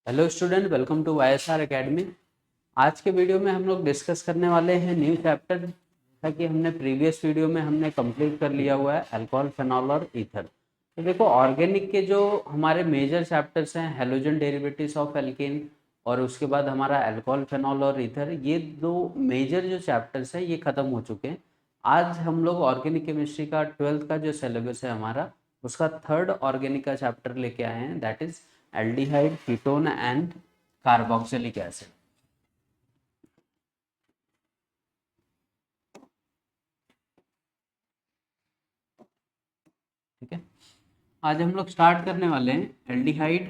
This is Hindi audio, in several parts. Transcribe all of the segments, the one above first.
Hello student, welcome to YSR academy. आज के वीडियो में हम लोग डिस्कस करने वाले हैं न्यू चैप्टर, जैसा कि हमने प्रीवियस वीडियो में हमने कंप्लीट कर लिया हुआ है अल्कोहल, फेनॉल और ईथर। तो देखो, ऑर्गेनिक के जो हमारे मेजर चैप्टर्स हैं हैलोजन डेरिवेटिव्स ऑफ एल्केन और उसके बाद हमारा अल्कोहल, फेनॉल और ईथर, ये दो मेजर जो चैप्टर्स हैं ये ख़त्म हो चुके हैं। आज हम लोग ऑर्गेनिक केमिस्ट्री का 12th का जो सिलेबस है हमारा, उसका थर्ड ऑर्गेनिक का चैप्टर लेके आए हैं, that is aldehyde, ketone and carboxylic acid. ठीक है, आज हम लोग स्टार्ट करने वाले हैं aldehyde,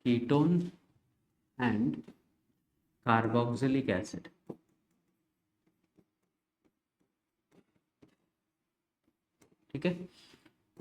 ketone and carboxylic acid. ठीक है,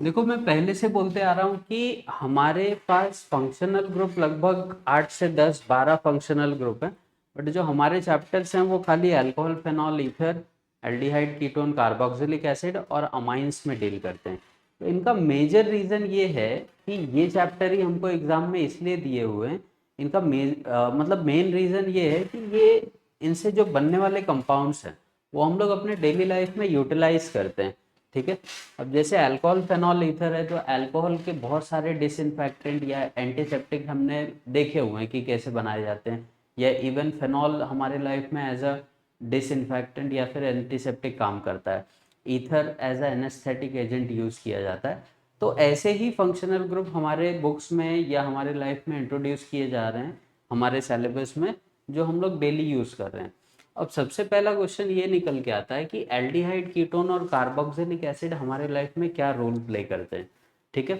देखो मैं पहले से बोलते आ रहा हूँ कि हमारे पास फंक्शनल ग्रुप लगभग 8 से 10 12 फंक्शनल ग्रुप है, बट जो हमारे चैप्टर्स हैं वो खाली alcohol, phenol, ether, aldehyde, ketone, carboxylic acid और अमाइंस में डील करते हैं। तो इनका मेजर रीज़न ये है कि ये चैप्टर ही हमको एग्जाम में इसलिए दिए हुए हैं। इनका मतलब मेन रीज़न ये है कि ये इनसे जो बनने वाले कंपाउंड्स हैं वो हम लोग अपने डेली लाइफ में यूटिलाइज करते हैं। ठीक है, अब जैसे अल्कोहल, फेनॉल, ईथर है, तो अल्कोहल के बहुत सारे डिसइंफेक्टेंट या एंटीसेप्टिक हमने देखे हुए हैं कि कैसे बनाए जाते हैं, या इवन फेनॉल हमारे लाइफ में एज अ डिसइंफेक्टेंट या फिर एंटीसेप्टिक काम करता है। Ether as an anaesthetic agent use किया जाता है। तो ऐसे ही फंक्शनल ग्रुप हमारे बुक्स में या हमारे लाइफ में इंट्रोड्यूस किए जा रहे हैं हमारे सिलेबस में, जो हम लोग डेली यूज़ कर रहे हैं। अब सबसे पहला क्वेश्चन ये निकल के आता है कि एल्डिहाइड, कीटोन और कार्बोक्सिलिक एसिड हमारे लाइफ में क्या रोल प्ले करते हैं। ठीक है,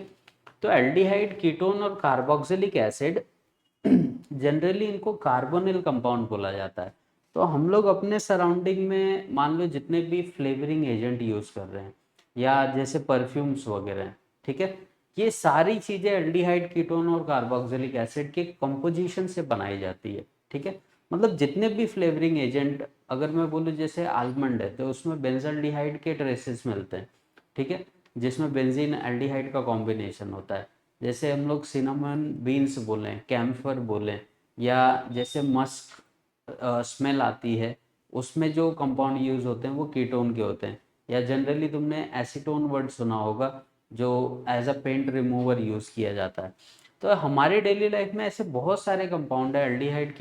तो एल्डिहाइड, कीटोन और कार्बोक्सिलिक एसिड जनरली इनको कार्बोनिल कंपाउंड बोला जाता है। तो हम लोग अपने सराउंडिंग में मान लो जितने भी फ्लेवरिंग एजेंट यूज़ कर रहे हैं या जैसे परफ्यूम्स वगैरह हैं, ठीक है, ये सारी चीज़ें एल्डिहाइड, कीटोन और कार्बोक्सिलिक एसिड के कंपोजिशन से बनाई जाती है। ठीक है, मतलब जितने भी फ्लेवरिंग एजेंट, अगर मैं बोलूँ जैसे आलमंड है तो उसमें बेंजल्डिहाइड के ट्रेसेस मिलते हैं। ठीक है, जिसमें बेंजीन एल्डिहाइड का कॉम्बिनेशन होता है। जैसे हम लोग सिनेमन बीन्स बोलें, कैम्फर बोलें, या जैसे मस्क स्मेल आती है, उसमें जो कंपाउंड यूज होते हैं वो कीटोन के होते हैं। या जनरली तुमने एसीटोन वर्ड सुना होगा, जो as a paint remover use किया जाता है। तो हमारे डेली लाइफ में ऐसे बहुत सारे कंपाउंड है एल्डिहाइड,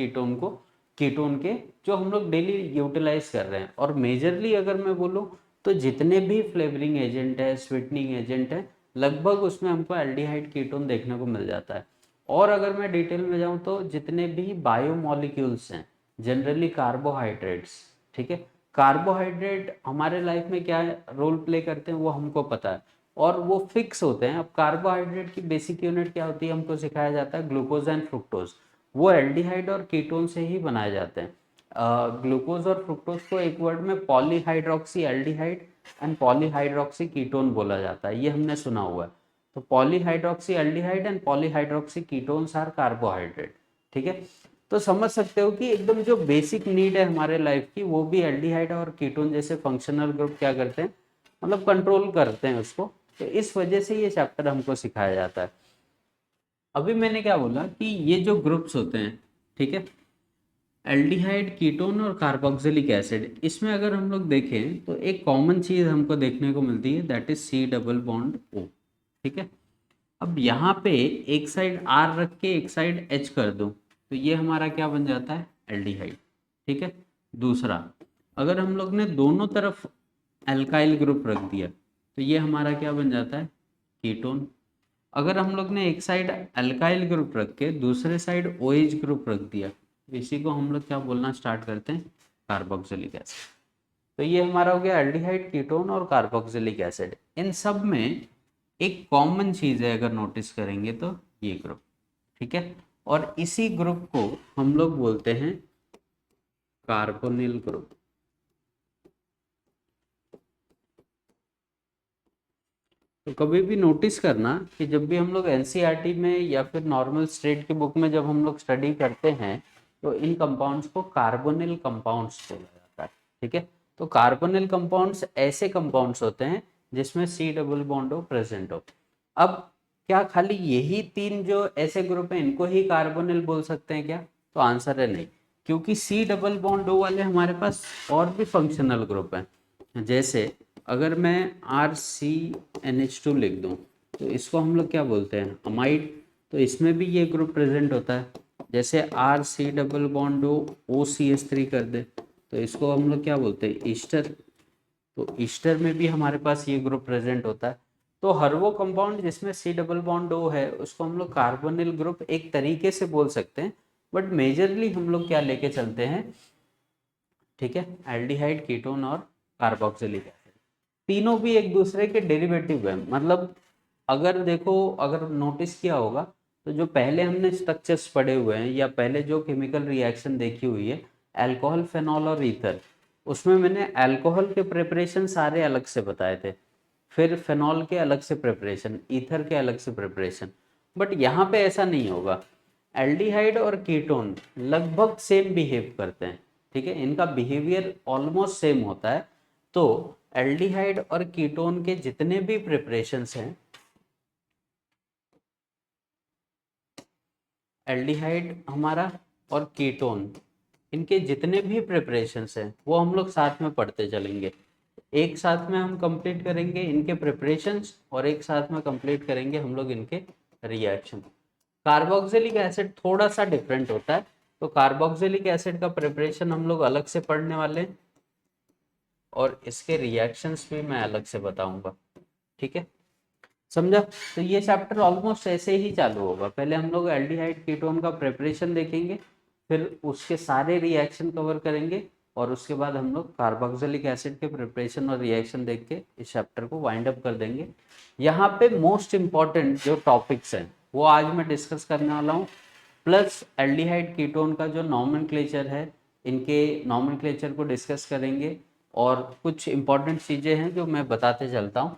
कीटोन के, जो हम लोग डेली यूटिलाइज कर रहे हैं। और मेजरली अगर मैं बोलूँ तो जितने भी फ्लेवरिंग एजेंट है, स्वीटनिंग एजेंट है, लगभग उसमें हमको एल्डिहाइड, कीटोन देखने को मिल जाता है। और अगर मैं डिटेल में जाऊँ तो जितने भी बायोमोलिक्यूल्स हैं, जनरली कार्बोहाइड्रेट्स, ठीक है, कार्बोहाइड्रेट हमारे लाइफ में क्या रोल प्ले करते हैं वो हमको पता है, और वो फिक्स होते हैं। अब कार्बोहाइड्रेट की बेसिक यूनिट क्या होती है हमको सिखाया जाता है, ग्लूकोज एंड फ्रुक्टोज। वो एल्डिहाइड और कीटोन से ही बनाए जाते हैं। ग्लूकोज और फ्रुक्टोज को एक वर्ड में polyhydroxy aldehyde and polyhydroxy ketone बोला जाता है, ये हमने सुना हुआ है। तो polyhydroxy aldehyde and polyhydroxy ketones are carbohydrate. ठीक है, तो समझ सकते हो कि एकदम जो बेसिक नीड है हमारे लाइफ की, वो भी एल्डिहाइड और कीटोन जैसे फंक्शनल ग्रुप क्या करते हैं, मतलब कंट्रोल करते हैं उसको। तो इस वजह से ये चैप्टर हमको सिखाया जाता है। अभी मैंने क्या बोला कि ये जो ग्रुप्स होते हैं, ठीक है, एल्डिहाइड, कीटोन और कार्बोक्सिलिक एसिड, इसमें अगर हम लोग देखें तो एक कॉमन चीज़ हमको देखने को मिलती है, that is C double bond O. ठीक है, अब यहाँ पे एक साइड आर रख के एक साइड एच कर दो, तो ये हमारा क्या बन जाता है, एल्डिहाइड। ठीक है, दूसरा, अगर हम लोग ने दोनों तरफ एल्काइल ग्रुप रख दिया तो ये हमारा क्या बन जाता है, कीटोन। अगर हम लोग ने एक साइड अल्काइल ग्रुप रख के दूसरे साइड OH ग्रुप रख दिया, तो इसी को हम लोग क्या बोलना स्टार्ट करते हैं, कार्बोक्सिलिक एसिड। तो ये हमारा हो गया एल्डिहाइड, कीटोन और कार्बोक्सिलिक एसिड। इन सब में एक कॉमन चीज़ है, अगर नोटिस करेंगे तो ये ग्रुप। ठीक है, और इसी ग्रुप को हम लोग बोलते हैं कार्बोनिल ग्रुप। तो कभी भी नोटिस करना कि जब भी हम लोग एनसीईआरटी में या फिर नॉर्मल स्टेट की बुक में जब हम लोग स्टडी करते हैं, तो इन कंपाउंड्स को कार्बोनिल कंपाउंड्स बोला जाता है। ठीक है, तो कार्बोनिल कंपाउंड्स ऐसे कंपाउंड्स होते हैं जिसमें सी डबल बॉन्ड हो, प्रेजेंट हो। अब क्या खाली यही 3 जो ऐसे ग्रुप हैं इनको ही कार्बोनिल बोल सकते हैं क्या? तो आंसर है नहीं, क्योंकि C डबल बॉन्ड O वाले हमारे पास और भी फंक्शनल ग्रुप हैं। जैसे अगर मैं RCNH2 लिख दूं तो इसको हम लोग क्या बोलते हैं? अमाइड। तो इसमें भी ये ग्रुप प्रेजेंट होता है। जैसे RC डबल बॉन्ड OCH3 कर दे तो इसको हम लोग क्या बोलते हैं? ईस्टर। तो ईस्टर में भी हमारे पास ये ग्रुप प्रेजेंट होता है। तो हर वो कंपाउंड जिसमें C डबल बॉन्ड O है उसको हम लोग कार्बोनिल ग्रुप एक तरीके से बोल सकते हैं, बट मेजरली हम लोग क्या लेके चलते हैं? ठीक है, एल्डिहाइड, कीटोन और कार्बोक्सिलिक एसिड। तीनों भी एक दूसरे के डेरिवेटिव है। मतलब अगर देखो, अगर नोटिस किया होगा तो जो पहले हमने स्ट्रक्चर्स पढ़े हुए हैं या पहले जो केमिकल रिएक्शन देखी हुई है, अल्कोहल, फेनॉल और ईथर, उसमें मैंने अल्कोहल के प्रिपरेशन सारे अलग से बताए थे, फिर फेनॉल के अलग से प्रिपरेशन, ईथर के अलग से प्रिपरेशन। बट यहाँ पे ऐसा नहीं होगा। एल्डिहाइड और कीटोन लगभग सेम बिहेव करते हैं। ठीक है, इनका बिहेवियर ऑलमोस्ट सेम होता है। तो एल्डिहाइड और कीटोन के जितने भी प्रिपरेशंस हैं, एल्डिहाइड हमारा और कीटोन, इनके जितने भी प्रिपरेशंस हैं वो हम लोग साथ में पढ़ते चलेंगे। एक साथ में हम कंप्लीट करेंगे इनके प्रिपरेशंस और एक साथ में कंप्लीट करेंगे हम लोग इनके रिएक्शन। कार्बोक्सिलिक एसिड थोड़ा सा डिफरेंट होता है, तो कार्बोक्सिलिक एसिड का प्रिपरेशन हम लोग अलग से पढ़ने वाले हैं और इसके रिएक्शंस भी मैं अलग से बताऊंगा। ठीक है, समझा? तो ये चैप्टर ऑलमोस्ट ऐसे ही चालू होगा। पहले हम लोग एल्डिहाइड कीटोन का प्रिपरेशन देखेंगे, फिर उसके सारे रिएक्शन कवर करेंगे और उसके बाद हम लोग कार्बोक्सिलिक एसिड के प्रिपरेशन और रिएक्शन देख के इस चैप्टर को वाइंड अप कर देंगे। यहाँ पे मोस्ट इम्पॉर्टेंट जो टॉपिक्स हैं वो आज मैं डिस्कस करने वाला हूँ, प्लस एल्डिहाइड कीटोन का जो नॉमेनक्लेचर है, इनके नॉमेनक्लेचर को डिस्कस करेंगे और कुछ इंपॉर्टेंट चीज़ें हैं जो मैं बताते चलता हूँ।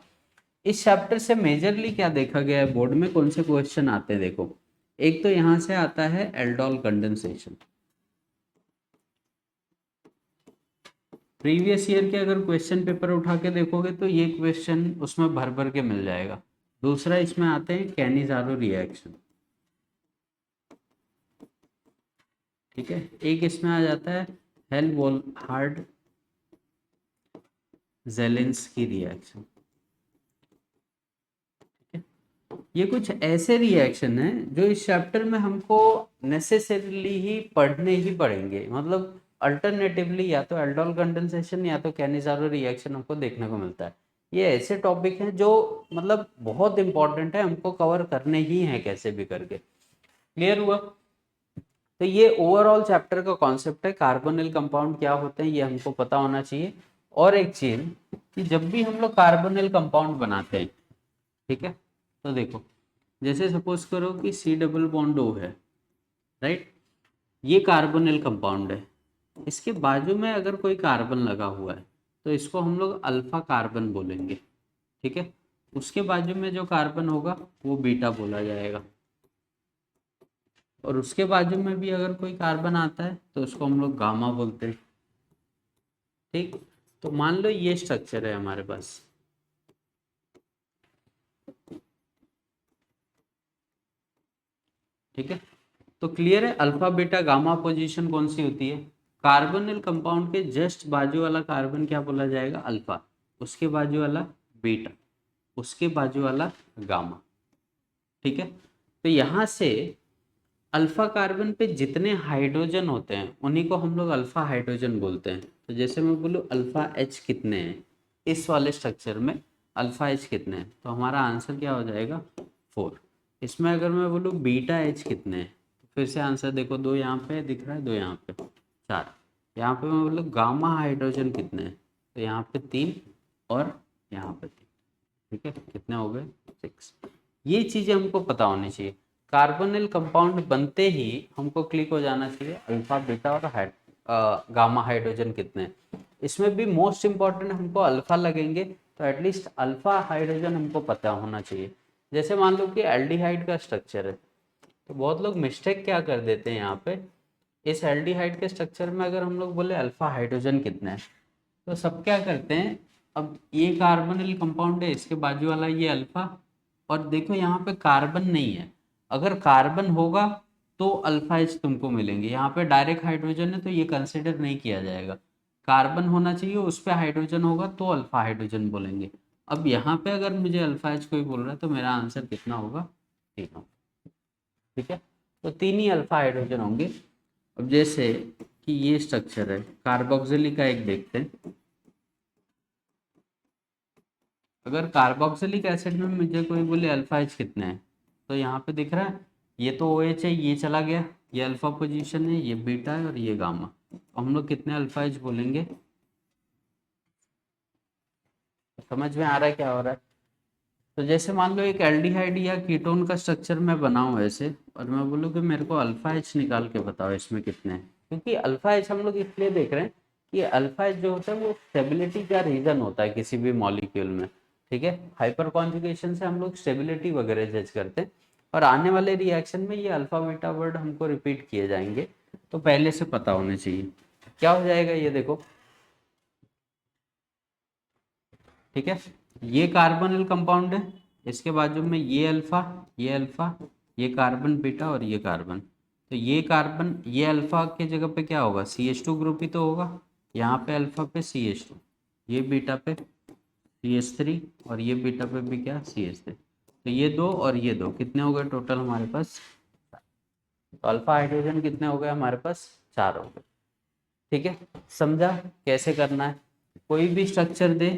इस चैप्टर से मेजरली क्या देखा गया है, बोर्ड में कौन से क्वेश्चन आते हैं? देखो, एक तो यहां से आता है एल्डोल कंडेंसेशन। प्रीवियस ईयर के अगर क्वेश्चन पेपर उठा के देखोगे तो ये क्वेश्चन उसमें भर भर के मिल जाएगा। दूसरा इसमें आते हैं कैनिजारो रिएक्शन। ठीक है, एक इसमें आ जाता है हेल्महोल्ट्ज ज़ेलेंस्की रिएक्शन। ये कुछ ऐसे रिएक्शन हैं जो इस चैप्टर में हमको नेसेसरीली ही पढ़ने ही पड़ेंगे। मतलब अल्टरनेटिवली या तो एल्डोल कंडेंसेशन या तो कैनिजारो रिएक्शन हमको देखने को मिलता है। ये ऐसे टॉपिक हैं जो मतलब बहुत इंपॉर्टेंट है, हमको कवर करने ही हैं कैसे भी करके। क्लियर हुआ? तो ये ओवरऑल चैप्टर का कॉन्सेप्ट है। कार्बोनिल कंपाउंड क्या होते हैं ये हमको पता होना चाहिए। और एक चीज कि जब भी हम लोग कार्बोनिल कंपाउंड बनाते हैं, ठीक है, तो देखो, जैसे सपोज करो कि C डबल बॉन्ड O है, राइट, ये कार्बोनिल कंपाउंड है। इसके बाजू में अगर कोई कार्बन लगा हुआ है तो इसको हम लोग अल्फा कार्बन बोलेंगे। ठीक है, उसके बाजू में जो कार्बन होगा वो बीटा बोला जाएगा, और उसके बाजू में भी अगर कोई कार्बन आता है तो उसको हम लोग गामा बोलते हैं। ठीक, तो मान लो ये स्ट्रक्चर है हमारे पास। ठीक है, तो क्लियर है अल्फा बीटा गामा पोजीशन कौन सी होती है? कार्बोनिल कंपाउंड के जस्ट बाजू वाला कार्बन क्या बोला जाएगा? अल्फा, उसके बाजू वाला बीटा, उसके बाजू वाला गामा। ठीक है, तो यहाँ से अल्फा कार्बन पे जितने हाइड्रोजन होते हैं उन्हीं को हम लोग अल्फा हाइड्रोजन बोलते हैं। तो जैसे मैं बोलूँ अल्फा एच कितने हैं इस वाले स्ट्रक्चर में, अल्फा एच कितने हैं, तो हमारा आंसर क्या हो जाएगा? 4। इसमें अगर मैं बोलूँ बीटा एच कितने हैं, तो फिर से आंसर देखो, 2 यहाँ पे दिख रहा है, 2 यहाँ पे, 4। यहाँ पे मैं बोलूँ गामा हाइड्रोजन कितने हैं, तो यहाँ पे 3 और यहाँ पे 3। ठीक है, कितने हो गए? 6। ये चीज़ें हमको पता होनी चाहिए। कार्बोनिल कंपाउंड बनते ही हमको क्लिक हो जाना चाहिए अल्फा बीटा और गामा हाइड्रोजन कितने हैं। इसमें भी मोस्ट इम्पॉर्टेंट हमको अल्फा लगेंगे, तो एटलीस्ट अल्फा हाइड्रोजन हमको पता होना चाहिए। जैसे मान लो कि एल्डिहाइड का स्ट्रक्चर है, तो बहुत लोग मिस्टेक क्या कर देते हैं यहाँ पे, इस एल्डिहाइड के स्ट्रक्चर में अगर हम लोग बोले अल्फा हाइड्रोजन कितने हैं तो सब क्या करते हैं, अब ये कार्बोनिल कंपाउंड है, इसके बाजू वाला ये अल्फा और देखो यहाँ पे कार्बन नहीं है, अगर कार्बन होगा तो अल्फा एच तुमको मिलेंगे। यहाँ पे डायरेक्ट हाइड्रोजन है तो ये कंसिडर नहीं किया जाएगा, कार्बन होना चाहिए उस पे हाइड्रोजन होगा तो अल्फा हाइड्रोजन बोलेंगे। अब यहाँ पे अगर मुझे अल्फा एच कोई बोल रहा है तो मेरा आंसर कितना होगा, 3 होगा। ठीक है, तो 3 ही अल्फा हाइड्रोजन होंगे। अब जैसे कि ये स्ट्रक्चर है कार्बोक्सिलिक का, एक देखते हैं। अगर कार्बोक्सिलिक एसिड में मुझे कोई बोले अल्फा एच कितने हैं, तो यहाँ पे दिख रहा है ये तो ओ एच है, ये चला गया, ये अल्फा पोजीशन है, ये बीटा है और ये गामा। तो हम लोग कितने अल्फा एच बोलेंगे, समझ में आ रहा है क्या हो रहा है। तो जैसे मान लो एक एल्डिहाइड या कीटोन का स्ट्रक्चर मैं बनाऊं ऐसे, और मैं बोलूँ कि मेरे को अल्फा एच निकाल के बताओ इसमें कितने हैं, क्योंकि अल्फा एच हम लोग इसलिए देख रहे हैं कि अल्फा एच जो होता है वो स्टेबिलिटी का रीजन होता है किसी भी मॉलिक्यूल में। ठीक है, हाइपर कॉन्जुगेशन से हम लोग स्टेबिलिटी वगैरह जज करते हैं, और आने वाले रिएक्शन में ये अल्फा बीटा वर्ड हमको रिपीट किए जाएंगे, तो पहले से पता होने चाहिए। क्या हो जाएगा ये देखो, ठीक है, ये कार्बोनिल कंपाउंड है, इसके बाजू में ये अल्फा, ये अल्फा, ये कार्बन बीटा और ये कार्बन। तो ये कार्बन, ये अल्फा के जगह पे क्या होगा, CH2 ग्रुप ही तो होगा। यहाँ पे अल्फा पे CH2, ये बीटा पे CH3 और ये बीटा पे भी क्या, CH3। तो ये दो और ये दो कितने हो गए टोटल हमारे पास, तो अल्फा हाइड्रोजन कितने हो गए हमारे पास, 4 हो गए। ठीक है, समझा कैसे करना है, कोई भी स्ट्रक्चर दे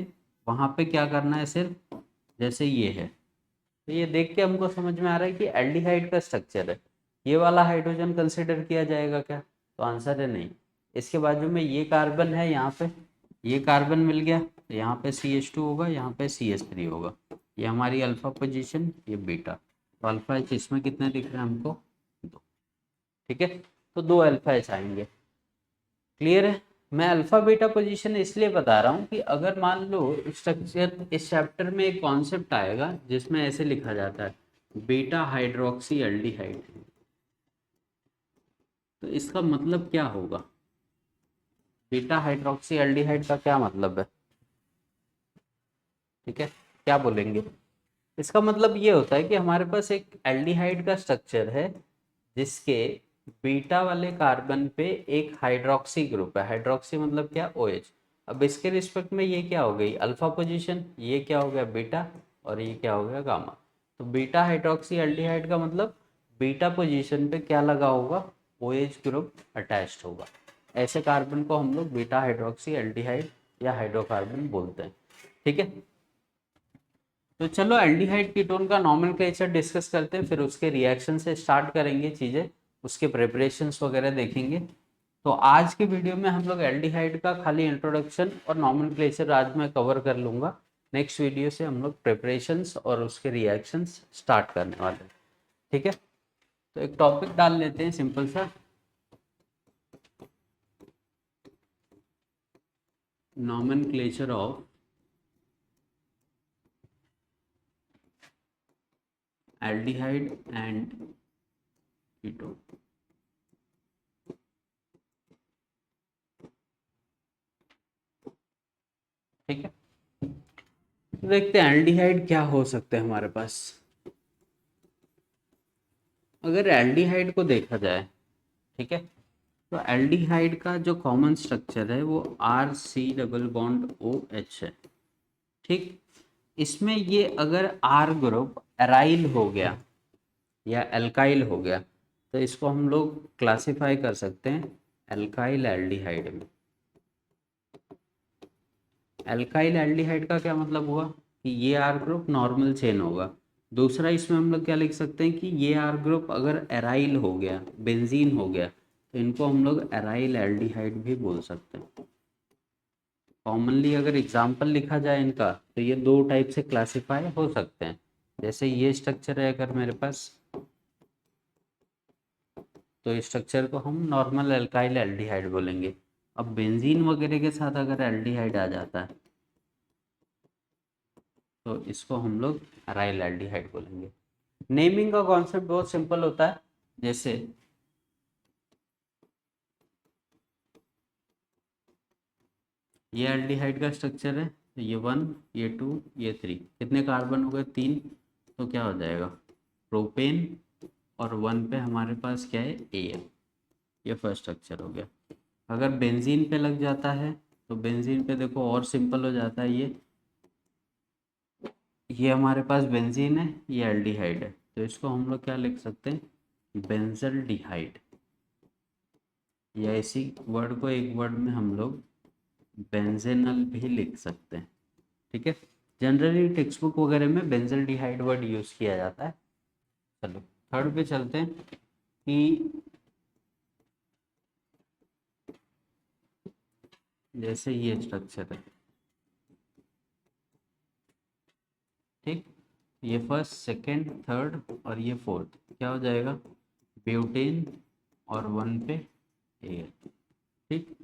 वहाँ पे क्या करना है, सिर्फ जैसे ये है, तो ये देख के हमको समझ में आ रहा है कि एल्डिहाइड का स्ट्रक्चर है, ये वाला हाइड्रोजन कंसिडर किया जाएगा क्या, तो आंसर है नहीं। इसके बाजू में ये कार्बन है, यहाँ पे ये कार्बन मिल गया, तो यहाँ पे CH2 होगा, यहाँ पे CH3 होगा, ये हमारी अल्फा पोजीशन, ये बीटा। तो अल्फा एच इसमें कितने दिख रहे हैं हमको, 2। ठीक है, तो 2 अल्फा एच आएंगे। क्लियर है, मैं अल्फा बीटा पोजीशन इसलिए बता रहा हूँ कि अगर मान लो स्ट्रक्चर इस चैप्टर में एक कॉन्सेप्ट आएगा जिसमें ऐसे लिखा जाता है बीटा हाइड्रोक्सी एल्डिहाइड, तो इसका मतलब क्या होगा, बीटा हाइड्रोक्सी एल्डिहाइड का क्या मतलब है, ठीक है, क्या बोलेंगे। इसका मतलब ये होता है कि हमारे पास एक एल्डिहाइड का स्ट्रक्चर है जिसके बीटा वाले कार्बन पे एक हाइड्रोक्सी ग्रुप है, हाइड्रोक्सी मतलब क्या, OH। अब इसके रिस्पेक्ट में ये क्या हो गई, अल्फा पोजीशन, ये क्या हो गया बीटा, और ये क्या हो गया गामा। तो बीटा हाइड्रोक्सी एल्डिहाइड का मतलब बीटा पोजीशन पे क्या लगा होगा, OH ग्रुप अटैच्ड होगा। ऐसे कार्बन को हम लोग बीटा हाइड्रोक्सी एल्डिहाइड या हाइड्रोकार्बन बोलते हैं। ठीक है, तो चलो एल्डिहाइड कीटोन का नॉमेनक्लेचर डिस्कस करते हैं, फिर उसके रिएक्शन से स्टार्ट करेंगे चीज़ें, उसके प्रिपरेशंस वगैरह देखेंगे। तो आज के वीडियो में हम लोग एल्डिहाइड का खाली इंट्रोडक्शन और नॉमेनक्लेचर आज मैं कवर कर लूँगा। नेक्स्ट वीडियो से हम लोग प्रिपरेशंस और उसके रिएक्शंस स्टार्ट करने वाले हैं। ठीक है, तो एक टॉपिक डाल लेते हैं सिंपल सा, nomenclature of aldehyde and ketone. ठीक है, तो देखते हैं एल्डिहाइड क्या हो सकते हैं हमारे पास। अगर एल्डिहाइड को देखा जाए, ठीक है, तो एल्डिहाइड का जो कॉमन स्ट्रक्चर है वो RC डबल बॉन्ड OH है। ठीक, इसमें ये अगर R ग्रुप एराइल हो गया या एल्काइल हो गया तो इसको हम लोग क्लासिफाई कर सकते हैं एल्काइल एल्डिहाइड में। एल्काइल एल्डिहाइड का क्या मतलब हुआ कि ये R ग्रुप नॉर्मल चेन होगा। दूसरा इसमें हम लोग क्या लिख सकते हैं कि ये R ग्रुप अगर एराइल हो गया, बेंजीन हो गया, तो इनको हम लोग एराइल एल्डिहाइड भी बोल सकते हैं। कॉमनली अगर एग्जाम्पल लिखा जाए इनका तो ये 2 टाइप से क्लासिफाई हो सकते हैं। जैसे ये स्ट्रक्चर है अगर मेरे पास, तो इस स्ट्रक्चर को हम नॉर्मल एल्काइल एल्डिहाइड बोलेंगे। अब बेंजीन वगैरह के साथ अगर एल्डिहाइड आ जाता है तो इसको हम लोग एराइल एल्डिहाइड बोलेंगे। नेमिंग का कॉन्सेप्ट बहुत सिंपल होता है, जैसे ये एल्डिहाइड का स्ट्रक्चर है, तो ये 1, ये 2, ये 3, कितने कार्बन हो गए, 3, तो क्या हो जाएगा, प्रोपेन, और 1 पे हमारे पास क्या है, एल। ये फर्स्ट स्ट्रक्चर हो गया। अगर बेंजीन पे लग जाता है तो बेंजीन पे देखो और सिंपल हो जाता है। ये हमारे पास बेंजीन है, ये एल्डिहाइड है, तो इसको हम लोग क्या लिख सकते हैं, बेंजल डिहाइड, या इसी वर्ड को एक वर्ड में हम लोग बेंजेनल भी लिख सकते हैं। ठीक है, जनरली टेक्स्ट बुक वगैरह में बेंजल डिहाइड वर्ड यूज़ किया जाता है। चलो थर्ड पे चलते हैं कि जैसे ये स्ट्रक्चर है, ठीक, ये फर्स्ट, सेकंड, थर्ड और ये फोर्थ, क्या हो जाएगा, ब्यूटेन, और 1 पे एयर। ठीक,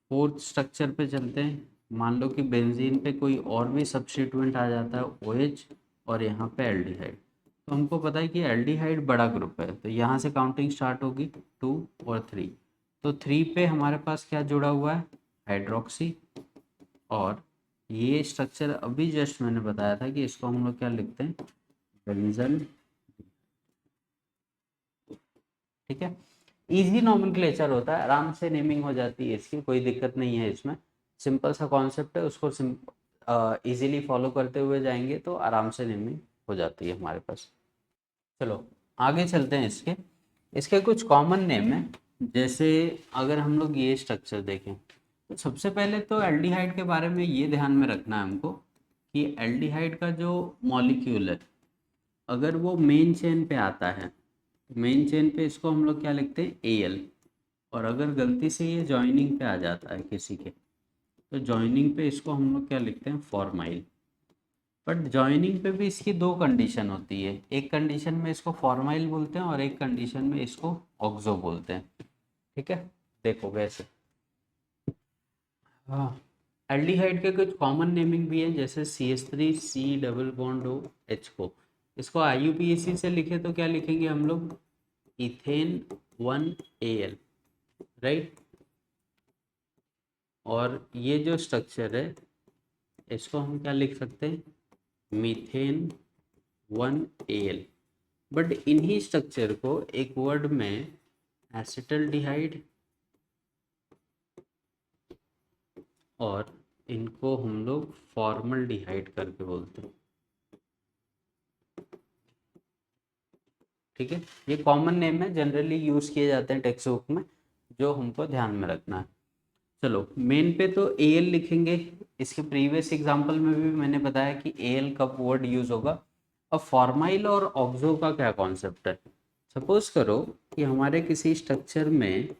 फोर्थ स्ट्रक्चर पे चलते हैं। मान लो कि बेंजीन पे कोई और भी सब्स्टिट्यूएंट आ जाता है, OH, और यहाँ पे एल्डिहाइड। तो हमको पता है कि एल्डिहाइड बड़ा ग्रुप है, तो यहाँ से काउंटिंग स्टार्ट होगी 2 और 3। तो 3 पे हमारे पास क्या जुड़ा हुआ है, हाइड्रोक्सी, और ये स्ट्रक्चर अभी जस्ट मैंने बताया था कि इसको हम लोग क्या लिखते हैं, बेंजल। ठीक है, इजी नोमेनक्लेचर होता है, आराम से नेमिंग हो जाती है इसकी, कोई दिक्कत नहीं है इसमें। सिंपल सा कॉन्सेप्ट है, उसको इजीली फॉलो करते हुए जाएंगे तो आराम से नेमिंग हो जाती है हमारे पास। चलो आगे चलते हैं। इसके इसके कुछ कॉमन नेम है। जैसे अगर हम लोग ये स्ट्रक्चर देखें तो सबसे पहले तो एल्डिहाइड के बारे में ये ध्यान में रखना है हमको कि एल्डिहाइड का जो मॉलिक्यूल है, अगर वो मेन चेन पे आता है, मेन चेन पे इसको हम लोग क्या लिखते हैं, Al। और अगर गलती से ये जॉइनिंग पे आ जाता है किसी के, तो जॉइनिंग पे इसको हम लोग क्या लिखते हैं, फॉर्माइल। बट जॉइनिंग पे भी इसकी दो कंडीशन होती है, एक कंडीशन में इसको फॉर्माइल बोलते हैं और एक कंडीशन में इसको ऑक्सो बोलते हैं। ठीक है, देखो वैसे, हाँ, एल्डिहाइड के कुछ कॉमन नेमिंग भी है, जैसे CH3 C double bond O H को, इसको IUPAC से लिखे तो क्या लिखेंगे हम लोग, इथेन 1Al, राइट। और ये जो स्ट्रक्चर है इसको हम क्या लिख सकते हैं, मीथेन 1Al। बट इन्हीं स्ट्रक्चर को एक वर्ड में एसिटल्डिहाइड, और इनको हम लोग फॉर्मल्डिहाइड करके बोलते हैं। ठीक है, ये कॉमन नेम है, जनरली यूज़ किए जाते हैं टेक्स्ट बुक में, जो हमको ध्यान में रखना है। चलो मेन पे तो Al लिखेंगे, इसके प्रीवियस एग्जांपल में भी मैंने बताया कि Al कब वर्ड यूज़ होगा। अब फॉर्माइल और ऑक्सो का क्या कॉन्सेप्ट है, सपोज करो कि हमारे किसी स्ट्रक्चर में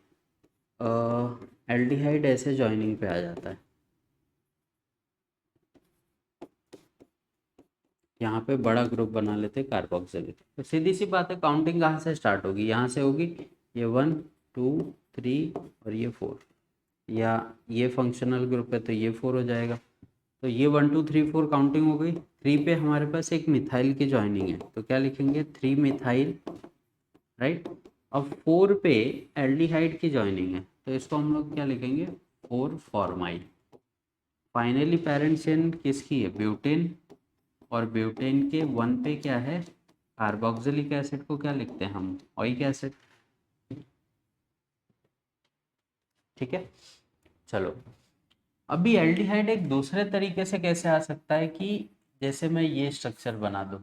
एल्डिहाइड ऐसे जॉइनिंग पे आ जाता है, यहाँ पे बड़ा ग्रुप बना लेते हैं कार्बोक्सिलिक, तो सीधी सी बात है, काउंटिंग कहाँ से स्टार्ट होगी, यहाँ से होगी। ये 1 2 3 और ये 4, या ये फंक्शनल ग्रुप है तो ये 4 हो जाएगा। तो ये 1 2 3 4 काउंटिंग हो गई। 3 पे हमारे पास एक मिथाइल की जॉइनिंग है, तो क्या लिखेंगे, 3 मिथाइल, राइट। अब 4 पे एल्डिहाइड की जॉइनिंग है, तो इसको हम लोग क्या लिखेंगे, 4 फॉर्माइल। फाइनली पेरेंट चेन किसकी है, ब्यूटेन, और ब्यूटेन के 1 पे क्या है, कार्बोक्सिलिक एसिड को क्या लिखते हैं हम, ओइक एसिड। ठीक है, चलो अभी एल्डिहाइड एक दूसरे तरीके से कैसे आ सकता है कि जैसे मैं ये स्ट्रक्चर बना दूं,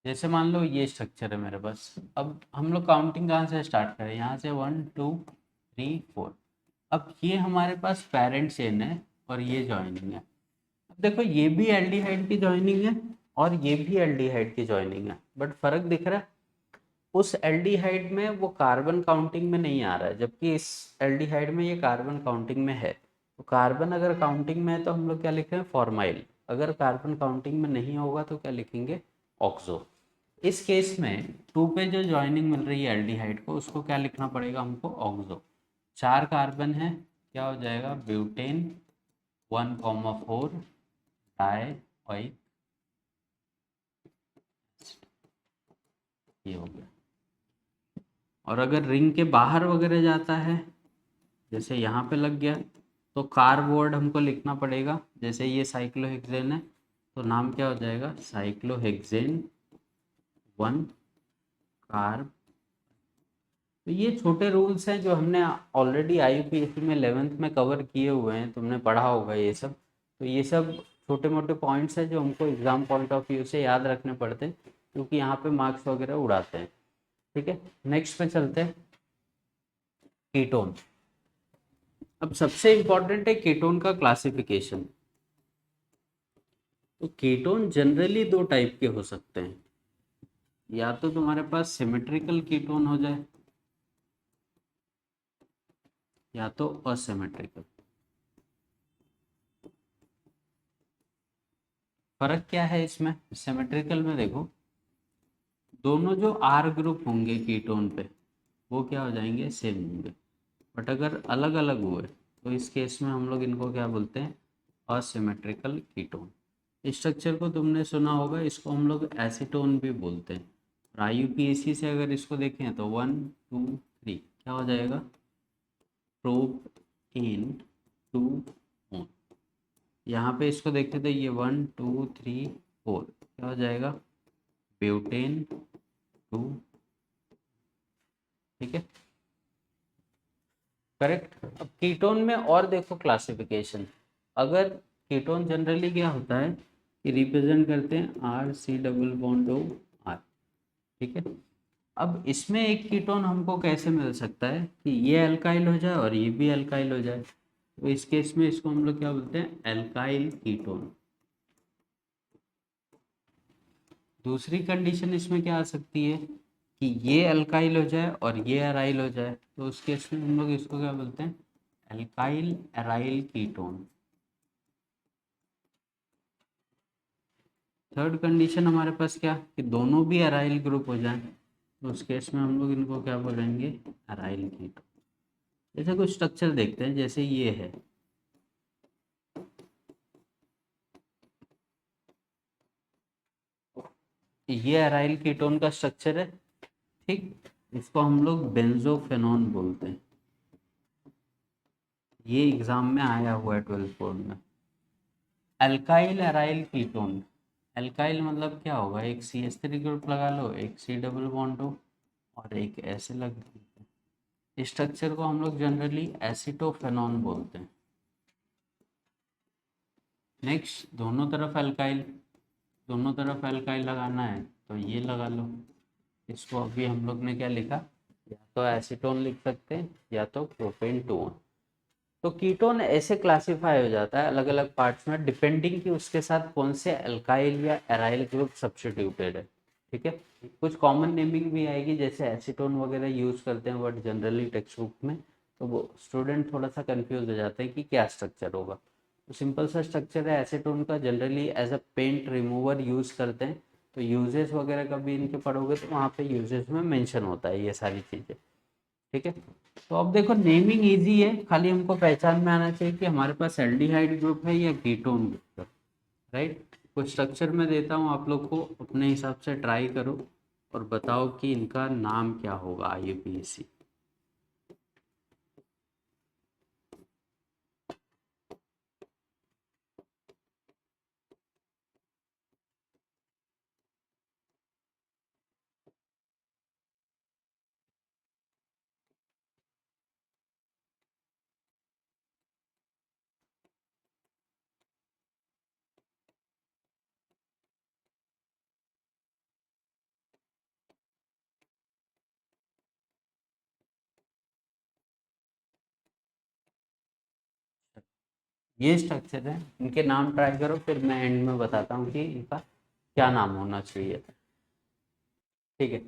जैसे मान लो ये स्ट्रक्चर है मेरे पास। अब हम लोग काउंटिंग कहाँ से स्टार्ट करें, यहाँ से 1 2 3 4। अब ये हमारे पास पेरेंट चेन है और ये जॉइनिंग है। अब देखो ये भी एल्डिहाइड की जॉइनिंग है और ये भी एल्डिहाइड की जॉइनिंग है, बट फर्क दिख रहा है, उस एल्डिहाइड में वो कार्बन काउंटिंग में नहीं आ रहा है, जबकि इस एल्डिहाइड में ये कार्बन काउंटिंग में है। तो कार्बन अगर काउंटिंग में है तो हम लोग क्या लिखें, फॉर्माइल। अगर कार्बन काउंटिंग में नहीं होगा तो क्या लिखेंगे, ऑक्सो। इस केस में 2 पे जो ज्वाइनिंग मिल रही है एल्डिहाइड को, उसको क्या लिखना पड़ेगा हमको, ऑक्सो। 4 कार्बन है, क्या हो जाएगा, ब्यूटेन 1,4 डाई ऑइक, ये हो गया। और अगर रिंग के बाहर वगैरह जाता है, जैसे यहाँ पे लग गया, तो कार्बोर्ड हमको लिखना पड़ेगा। जैसे ये साइक्लोहेक्सेन है तो नाम क्या हो जाएगा, साइक्लोहेक्सेन 1 कार्ब। तो ये छोटे रूल्स हैं जो हमने ऑलरेडी IUPAC में 11th में कवर किए हुए हैं, तुमने पढ़ा होगा ये सब। तो ये सब छोटे मोटे पॉइंट्स हैं जो हमको एग्जाम पॉइंट ऑफ व्यू से याद रखने पड़ते हैं, क्योंकि यहाँ पे मार्क्स वगैरह उड़ाते हैं। ठीक है, नेक्स्ट पे चलते हैं, कीटोन। अब सबसे इम्पोर्टेंट है कीटोन का क्लासिफिकेशन। तो कीटोन जनरली दो टाइप के हो सकते हैं, या तो तुम्हारे पास सिमेट्रिकल कीटोन हो जाए या तो असिमेट्रिकल। फर्क क्या है इसमें, सिमेट्रिकल में देखो दोनों जो R ग्रुप होंगे कीटोन पे वो क्या हो जाएंगे, सेम होंगे। बट अगर अलग अलग हुए तो इस केस में हम लोग इनको क्या बोलते हैं, असिमेट्रिकल कीटोन। स्ट्रक्चर को तुमने सुना होगा, इसको हम लोग एसीटोन भी बोलते हैं। और IUPAC से अगर इसको देखें तो 1 2 3 क्या हो जाएगा, प्रोपेन 2 ऑन। यहाँ पे इसको देखते तो ये 1 2 3 4 क्या हो जाएगा, ब्यूटेन 2। ठीक है, करेक्ट। अब कीटोन में और देखो क्लासिफिकेशन। अगर कीटोन जनरली क्या होता है कि रिप्रेजेंट करते हैं RC double bond O R। ठीक है, अब इसमें एक कीटोन हमको कैसे मिल सकता है कि ये अल्काइल हो जाए और ये भी अल्काइल हो जाए, तो इस केस में इसको हम लोग क्या बोलते हैं, एल्काइल कीटोन। दूसरी कंडीशन इसमें क्या आ सकती है कि ये अल्काइल हो जाए और ये अराइल हो जाए, तो उस केस में हम लोग इसको क्या बोलते हैं, alkyl aryl ketone. Third condition हमारे पास क्या कि दोनों भी अराइल ग्रुप हो जाए, तो उस केस में हम लोग इनको क्या बोलेंगे, अराइल कीटोन। जैसे कुछ स्ट्रक्चर देखते हैं, जैसे ये है, ये अराइल कीटोन का स्ट्रक्चर है। ठीक, इसको हम लोग बेंजोफेनॉन बोलते हैं। ये एग्जाम में आया हुआ है 12th बोर्ड में। अल्काइल अराइल कीटोन, अल्काइल मतलब क्या होगा, एक CH3 ग्रुप लगा लो, एक C डबल बॉन्ड हो और एक ऐसे लग। इस स्ट्रक्चर को हम लोग जनरली एसिटोफेनॉन बोलते हैं। नेक्स्ट, दोनों तरफ अल्काइल लगाना है तो ये लगा लो। इसको अभी हम लोग ने क्या लिखा, या तो एसीटोन लिख सकते हैं या तो प्रोपेन 2। तो कीटोन ऐसे क्लासिफाई हो जाता है अलग अलग पार्ट्स में, डिपेंडिंग कि उसके साथ कौन से अल्काइल या एराइल ग्रुप सब्स्टिट्यूटेड है। ठीक है, कुछ कॉमन नेमिंग भी आएगी, जैसे एसीटोन वगैरह यूज करते हैं बट जनरली टेक्स्ट बुक में, तो वो स्टूडेंट थोड़ा सा कंफ्यूज हो जाते हैं कि क्या स्ट्रक्चर होगा। तो सिंपल सा स्ट्रक्चर है, एसीटोन का generally as a paint remover use करते हैं। तो यूजेस वगैरह का भी इनके पढ़ोगे तो वहाँ पे यूजेस में मेंशन होता है ये सारी चीज़ें। ठीक है, तो अब देखो नेमिंग इजी है, खाली हमको पहचान में आना चाहिए कि हमारे पास एल्डिहाइड ग्रुप है या कीटोन ग्रुप है। राइट, कुछ स्ट्रक्चर में देता हूँ, आप लोग को अपने हिसाब से ट्राई करो और बताओ कि इनका नाम क्या होगा IUPAC। ये स्ट्रक्चर है, इनके नाम ट्राई करो, फिर मैं एंड में बताता हूँ कि इनका क्या नाम होना चाहिए। ठीक है,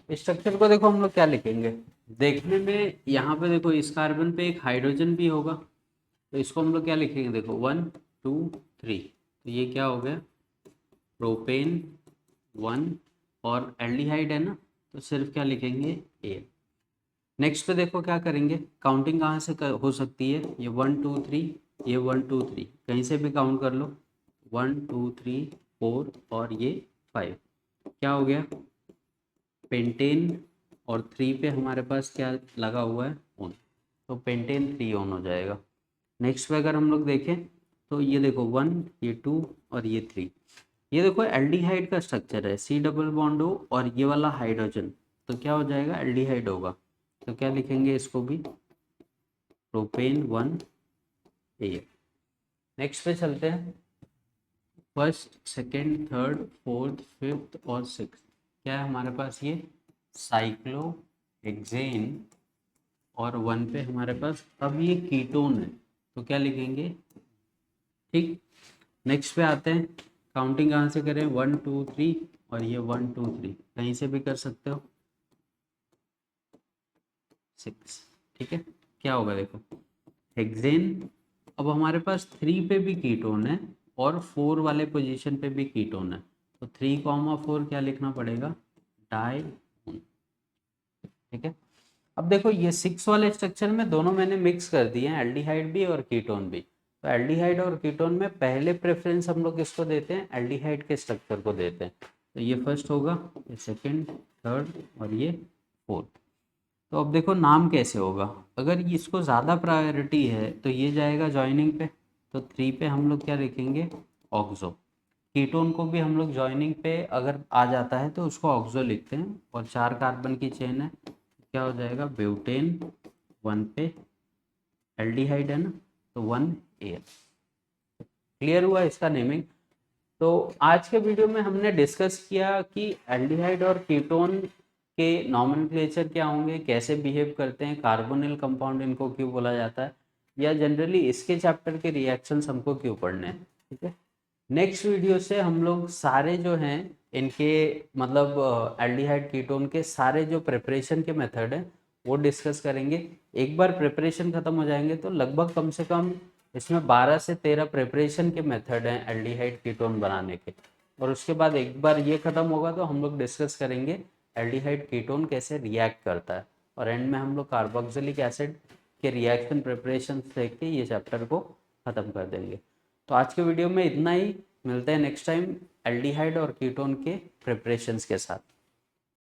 स्ट्रक्चर को देखो हम लोग क्या लिखेंगे, देखने में यहाँ पे देखो इस कार्बन पे एक हाइड्रोजन भी होगा, तो इसको हम लोग क्या लिखेंगे, देखो 1 2 3, तो ये क्या हो गया, प्रोपेन 1। और एल्डिहाइड है ना, तो सिर्फ क्या लिखेंगे, ए। नेक्स्ट पे देखो क्या करेंगे, काउंटिंग कहाँ से हो सकती है, ये 1 2 3, ये 1 2 3 कहीं से भी काउंट कर लो, 1 2 3 4 और ये 5, क्या हो गया, पेंटेन और 3 पे हमारे पास क्या लगा हुआ है, ऑन, तो पेंटेन 3 ऑन हो जाएगा। नेक्स्ट पे अगर हम लोग देखें तो ये देखो 1, ये 2 और ये 3, ये देखो एल्डिहाइड का स्ट्रक्चर है, सी डबल बॉन्ड हो और ये वाला हाइड्रोजन, तो क्या हो जाएगा, एल्डिहाइड होगा। तो क्या लिखेंगे इसको भी, प्रोपेन 1 ए। नेक्स्ट पे चलते हैं, first second third fourth fifth और सिक्स, क्या है हमारे पास, ये साइक्लो हेक्सेन, और 1 पे हमारे पास अब ये कीटोन है, तो क्या लिखेंगे, ठीक। नेक्स्ट पे आते हैं, काउंटिंग कहाँ से करें, 1 2 3, और ये 1 2 3 कहीं से भी कर सकते हो, 6, ठीक है। क्या होगा देखो, हेक्सेन, अब हमारे पास 3 पे भी कीटोन है और 4 वाले पोजीशन पे भी कीटोन है, तो 3,4 क्या लिखना पड़ेगा, डाई, ठीक है। अब देखो ये 6 वाले स्ट्रक्चर में दोनों मैंने मिक्स कर दिए हैं, एल्डिहाइड भी और कीटोन भी। तो एल्डिहाइड और कीटोन में पहले प्रेफरेंस हम लोग किसको देते हैं, एल्डिहाइड के स्ट्रक्चर को देते हैं। तो ये फर्स्ट होगा, ये सेकेंड, थर्ड और ये फोर्थ। तो अब देखो नाम कैसे होगा, अगर इसको ज़्यादा प्रायोरिटी है तो ये जाएगा जॉइनिंग पे, तो 3 पे हम लोग क्या लिखेंगे, ऑक्सो। कीटोन को भी हम लोग जॉइनिंग पे अगर आ जाता है तो उसको ऑक्सो लिखते हैं, और 4 कार्बन की चेन है, क्या हो जाएगा, ब्यूटेन 1 पे, एल्डिहाइड है ना, तो 1 ए। क्लियर हुआ इसका नेमिंग। तो आज के वीडियो में हमने डिस्कस किया कि एल्डिहाइड और कीटोन के नॉमेनक्लेचर क्या होंगे, कैसे बिहेव करते हैं, कार्बोनिल कंपाउंड इनको क्यों बोला जाता है, या जनरली इसके चैप्टर के रिएक्शंस हमको क्यों पढ़ने हैं, ठीक है। नेक्स्ट वीडियो से हम लोग सारे जो हैं इनके मतलब एल्डिहाइड कीटोन के सारे जो प्रिपरेशन के मेथड हैं वो डिस्कस करेंगे। एक बार प्रिपरेशन ख़त्म हो जाएंगे तो लगभग कम से कम इसमें 12 से 13 प्रिपरेशन के मेथड हैं एल्डिहाइड कीटोन बनाने के, और उसके बाद एक बार ये ख़त्म होगा तो हम लोग डिस्कस करेंगे एल्डिहाइड कीटोन कैसे रिएक्ट करता है, और एंड में हम लोग कार्बोक्सिलिक एसिड के रिएक्शन प्रिपरेशन देख के ये चैप्टर को ख़त्म कर देंगे। तो आज के वीडियो में इतना ही, मिलते हैं नेक्स्ट टाइम एल्डिहाइड और कीटोन के प्रिपरेशंस के साथ।